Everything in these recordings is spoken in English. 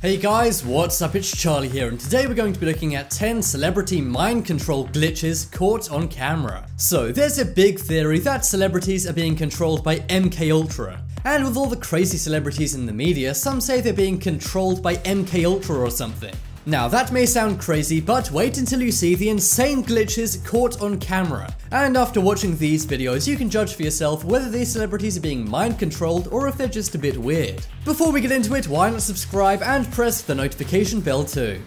Hey guys, what's up? It's Charlie here, and today we're going to be looking at 10 celebrity mind control glitches caught on camera. So there's a big theory that celebrities are being controlled by MKULtra. And with all the crazy celebrities in the media, some say they're being controlled by MKULtra or something. Now that may sound crazy, but wait until you see the insane glitches caught on camera. And after watching these videos, you can judge for yourself whether these celebrities are being mind controlled or if they're just a bit weird. Before we get into it, why not subscribe and press the notification bell too.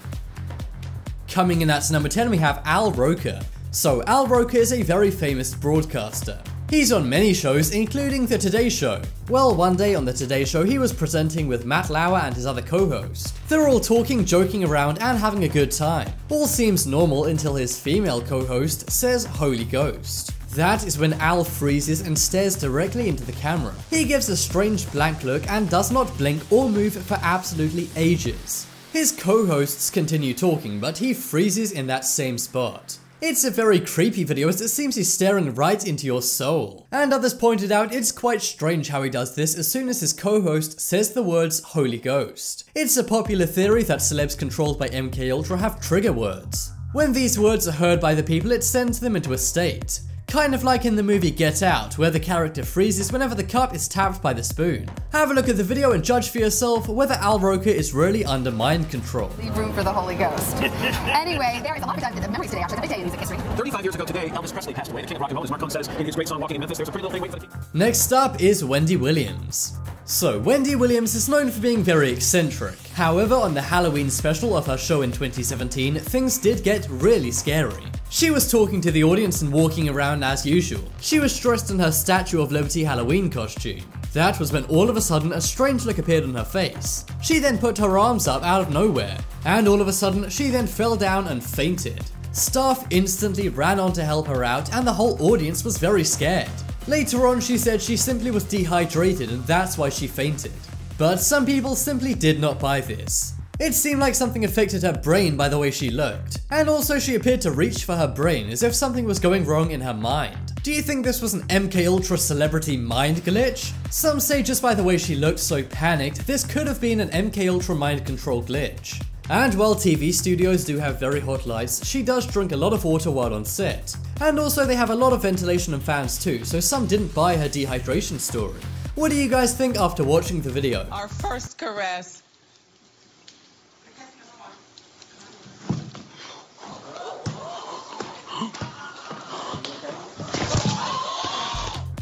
Coming in at number 10 we have ROKER. So ROKER is a very famous broadcaster. He's on many shows, including The Today Show. Well, one day on The Today Show, he was presenting with Matt Lauer and his other co-host. They're all talking, joking around, and having a good time. All seems normal until his female co-host says Holy Ghost. That is when Al freezes and stares directly into the camera. He gives a strange blank look and does not blink or move for absolutely ages. His co-hosts continue talking, but he freezes in that same spot. It's a very creepy video as it seems he's staring right into your soul. And others pointed out it's quite strange how he does this as soon as his co-host says the words Holy Ghost. It's a popular theory that celebs controlled by MKUltra have trigger words. When these words are heard by the people, it sends them into a state. Kind of like in the movie Get Out, where the character freezes whenever the cup is tapped by the spoon. Have a look at the video and judge for yourself whether ROKER is really under mind control. Leave room for the Holy Ghost. Anyway, there is a lot of memories today, actually. It's a big day in music history. 35 years ago today, Elvis Presley passed away. The king of rock and roll, as Mark Cohn says in his great song Walking in Memphis, there's a pretty little thing waiting for the king. Next up is Wendy Williams. So, Wendy Williams is known for being very eccentric. However, on the Halloween special of her show in 2017, things did get really scary. She was talking to the audience and walking around as usual. She was dressed in her Statue of Liberty Halloween costume. That was when all of a sudden a strange look appeared on her face. She then put her arms up out of nowhere, and all of a sudden she then fell down and fainted. Staff instantly ran on to help her out and the whole audience was very scared. Later on she said she simply was dehydrated and that's why she fainted. But some people simply did not buy this. It seemed like something affected her brain by the way she looked, and also she appeared to reach for her brain as if something was going wrong in her mind. Do you think this was an MKUltra celebrity mind glitch? Some say just by the way she looked so panicked, this could have been an MKUltra mind control glitch. And while TV studios do have very hot lights, she does drink a lot of water while on set. And also they have a lot of ventilation and fans too, so some didn't buy her dehydration story. What do you guys think after watching the video? Our first caress.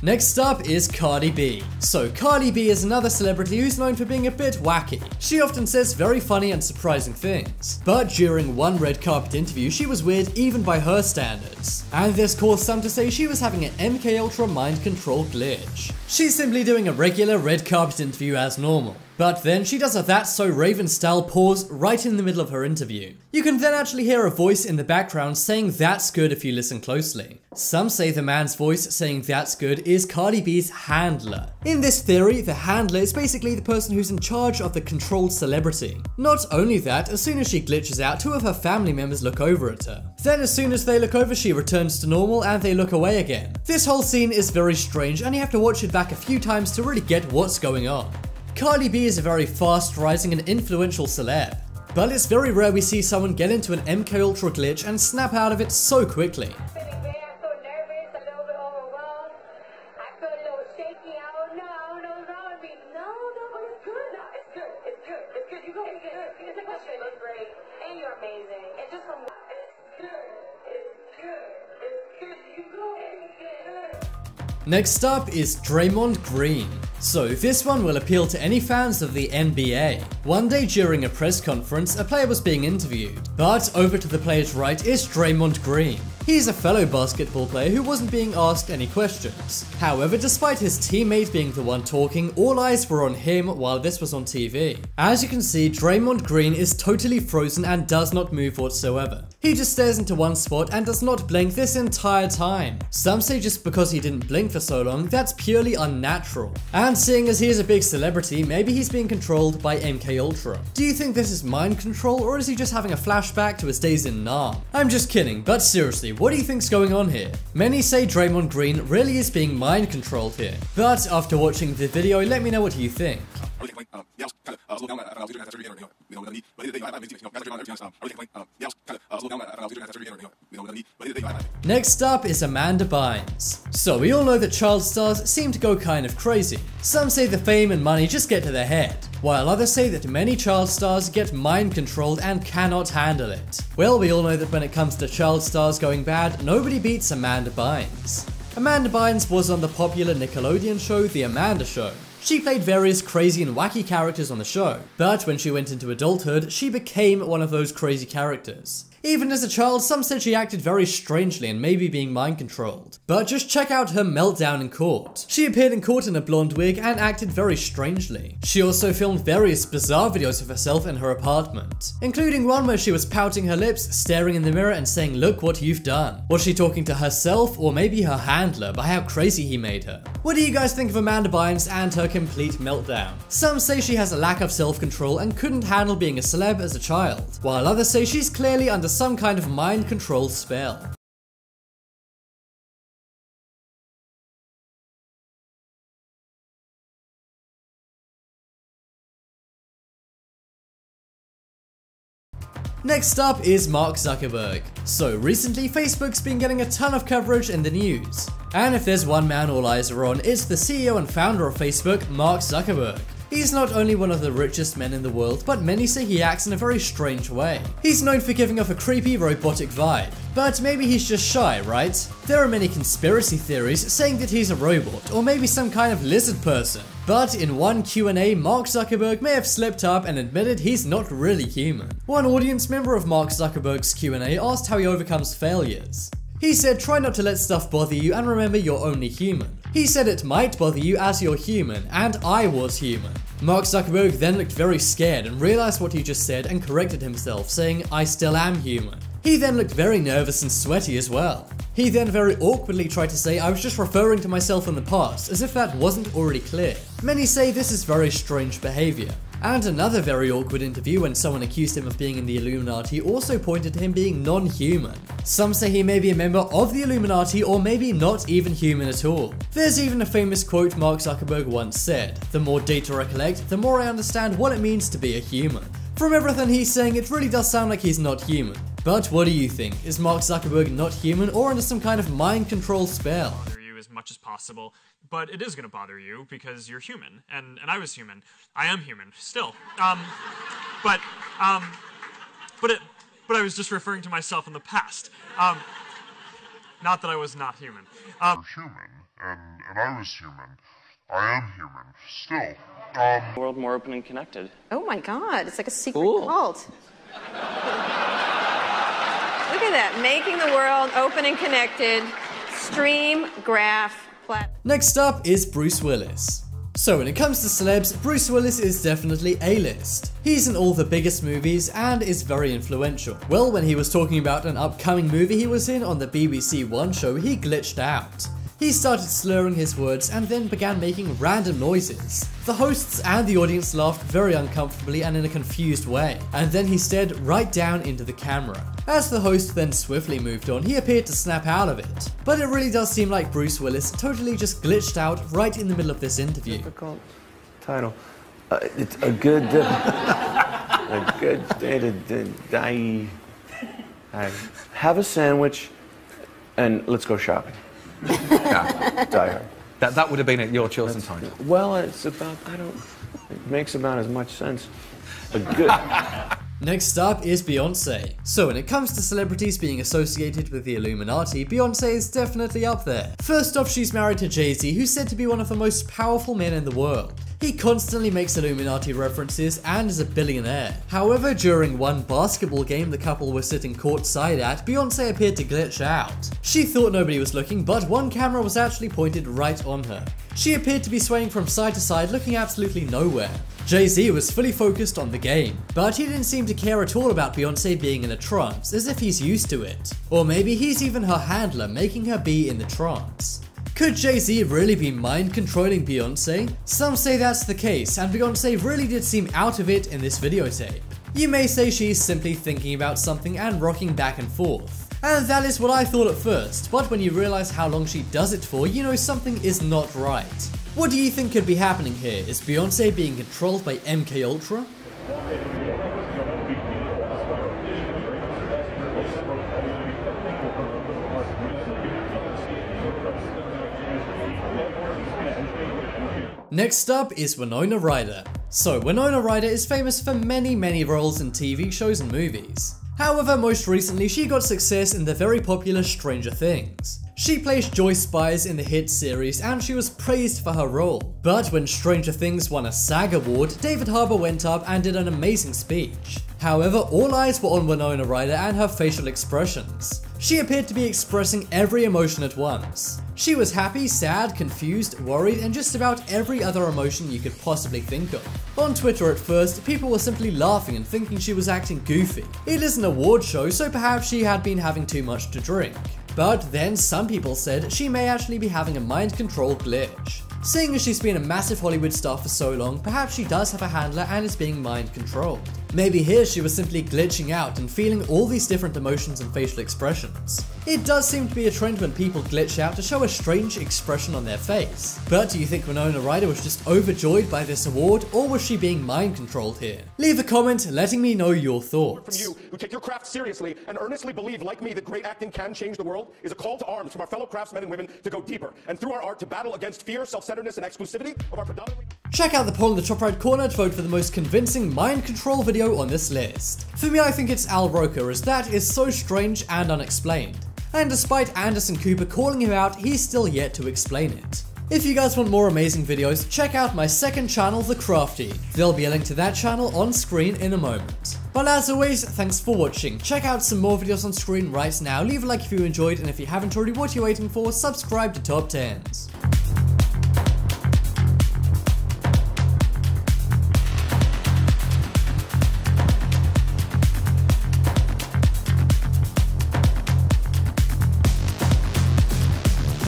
Next up is Cardi B. So Cardi B is another celebrity who's known for being a bit wacky. She often says very funny and surprising things. But during one red carpet interview, she was weird even by her standards. And this caused some to say she was having an MKUltra mind control glitch. She's simply doing a regular red carpet interview as normal. But then she does a That's So Raven style pause right in the middle of her interview. You can then actually hear a voice in the background saying that's good if you listen closely. Some say the man's voice saying that's good is Cardi B's handler. In this theory, the handler is basically the person who's in charge of the controlled celebrity. Not only that, as soon as she glitches out, two of her family members look over at her. Then as soon as they look over, she returns to normal and they look away again. This whole scene is very strange and you have to watch it back a few times to really get what's going on. Cardi B is a very fast rising and influential celeb, but it's very rare we see someone get into an MKUltra glitch and snap out of it so quickly. Next up is Draymond Green. So this one will appeal to any fans of the NBA. One day during a press conference, a player was being interviewed, but over to the player's right is Draymond Green. He's a fellow basketball player who wasn't being asked any questions. However, despite his teammate being the one talking, all eyes were on him while this was on TV. As you can see, Draymond Green is totally frozen and does not move whatsoever. He just stares into one spot and does not blink this entire time. Some say just because he didn't blink for so long, that's purely unnatural. And seeing as he is a big celebrity, maybe he's being controlled by MKUltra. Do you think this is mind control or is he just having a flashback to his days in Nam? I'm just kidding, but seriously, what do you think's going on here? Many say Draymond Green really is being mind controlled here. But after watching the video, let me know what you think. Next up is Amanda Bynes. So we all know that child stars seem to go kind of crazy. Some say the fame and money just get to their head, while others say that many child stars get mind controlled and cannot handle it. Well, we all know that when it comes to child stars going bad, nobody beats Amanda Bynes. Amanda Bynes was on the popular Nickelodeon show The Amanda Show. She played various crazy and wacky characters on the show, but when she went into adulthood, she became one of those crazy characters. Even as a child, some said she acted very strangely and maybe being mind controlled. But just check out her meltdown in court. She appeared in court in a blonde wig and acted very strangely. She also filmed various bizarre videos of herself in her apartment, including one where she was pouting her lips, staring in the mirror and saying, "Look what you've done." Was she talking to herself or maybe her handler by how crazy he made her? What do you guys think of Amanda Bynes and her complete meltdown? Some say she has a lack of self-control and couldn't handle being a celeb as a child, while others say she's clearly under some kind of mind control spell. Next up is Mark Zuckerberg. So recently, Facebook's been getting a ton of coverage in the news. And if there's one man all eyes are on, it's the CEO and founder of Facebook, Mark Zuckerberg. He's not only one of the richest men in the world, but many say he acts in a very strange way. He's known for giving off a creepy, robotic vibe. But maybe he's just shy, right? There are many conspiracy theories saying that he's a robot, or maybe some kind of lizard person. But in one Q&A, Mark Zuckerberg may have slipped up and admitted he's not really human. One audience member of Mark Zuckerberg's Q&A asked how he overcomes failures. He said, "Try not to let stuff bother you and remember you're only human." He said it might bother you as you're human, and I was human. Mark Zuckerberg then looked very scared and realized what he just said and corrected himself, saying, "I still am human." He then looked very nervous and sweaty as well. He then very awkwardly tried to say, "I was just referring to myself in the past," as if that wasn't already clear. Many say this is very strange behavior. And another very awkward interview when someone accused him of being in the Illuminati also pointed to him being non-human. Some say he may be a member of the Illuminati or maybe not even human at all. There's even a famous quote Mark Zuckerberg once said, "The more data I collect, the more I understand what it means to be a human." From everything he's saying, it really does sound like he's not human. But what do you think? Is Mark Zuckerberg not human or under some kind of mind control spell? As much as possible, but it is going to bother you because you're human, and I was human. I am human still. But I was just referring to myself in the past. Not that I was not human. You're human, and I was human. I am human still. The world more open and connected. Oh my God, it's like a secret Cool. cult. Look at that, making the world open and connected. Stream, graph, plat. Next up is Bruce Willis. So when it comes to celebs, Bruce Willis is definitely A-list. He's in all the biggest movies and is very influential. Well, when he was talking about an upcoming movie he was in on the BBC One show, he glitched out. He started slurring his words and then began making random noises. The hosts and the audience laughed very uncomfortably and in a confused way, and then he stared right down into the camera. As the host then swiftly moved on, he appeared to snap out of it. But it really does seem like Bruce Willis totally just glitched out right in the middle of this interview. Difficult title. It's a good day to die. Have a sandwich and let's go shopping. Yeah. Die Hard. That would have been your chosen title. Well, it's about, it makes about as much sense. A good. Next up is Beyonce. So when it comes to celebrities being associated with the Illuminati, Beyonce is definitely up there. First off, she's married to Jay-Z, who's said to be one of the most powerful men in the world. He constantly makes Illuminati references and is a billionaire. However, during one basketball game the couple were sitting courtside at, Beyonce appeared to glitch out. She thought nobody was looking, but one camera was actually pointed right on her. She appeared to be swaying from side to side, looking absolutely nowhere. Jay-Z was fully focused on the game, but he didn't seem to care at all about Beyonce being in a trance, as if he's used to it. Or maybe he's even her handler, making her be in the trance. Could Jay-Z really be mind-controlling Beyonce? Some say that's the case, and Beyonce really did seem out of it in this videotape. You may say she's simply thinking about something and rocking back and forth. And that is what I thought at first, but when you realize how long she does it for, you know something is not right. What do you think could be happening here? Is Beyonce being controlled by MKULtra? Next up is Winona Ryder. So Winona Ryder is famous for many roles in TV shows and movies. However, most recently she got success in the very popular Stranger Things. She plays Joyce Spies in the hit series and she was praised for her role. But when Stranger Things won a SAG award, David Harbour went up and did an amazing speech. However, all eyes were on Winona Ryder and her facial expressions. She appeared to be expressing every emotion at once. She was happy, sad, confused, worried, and just about every other emotion you could possibly think of. On Twitter at first, people were simply laughing and thinking she was acting goofy. It is an award show, so perhaps she had been having too much to drink. But then some people said she may actually be having a mind control glitch. Seeing as she's been a massive Hollywood star for so long, perhaps she does have a handler and is being mind controlled. Maybe here she was simply glitching out and feeling all these different emotions and facial expressions. It does seem to be a trend when people glitch out to show a strange expression on their face. But do you think Winona Ryder was just overjoyed by this award, or was she being mind controlled here? Leave a comment letting me know your thoughts. From you, who take your craft seriously and earnestly believe, like me, that great acting can change the world, is a call to arms from our fellow craftsmen and women to go deeper, and through our art to battle against fear, self-centeredness, and exclusivity of our predominantly... Check out the poll in the top right corner to vote for the most convincing mind control video on this list. For me, I think it's ROKER, as that is so strange and unexplained. And despite Anderson Cooper calling him out, he's still yet to explain it. If you guys want more amazing videos, check out my second channel, The Crafty. There'll be a link to that channel on screen in a moment. But as always, thanks for watching. Check out some more videos on screen right now. Leave a like if you enjoyed, and if you haven't already, what are you waiting for? Subscribe to Top 10s.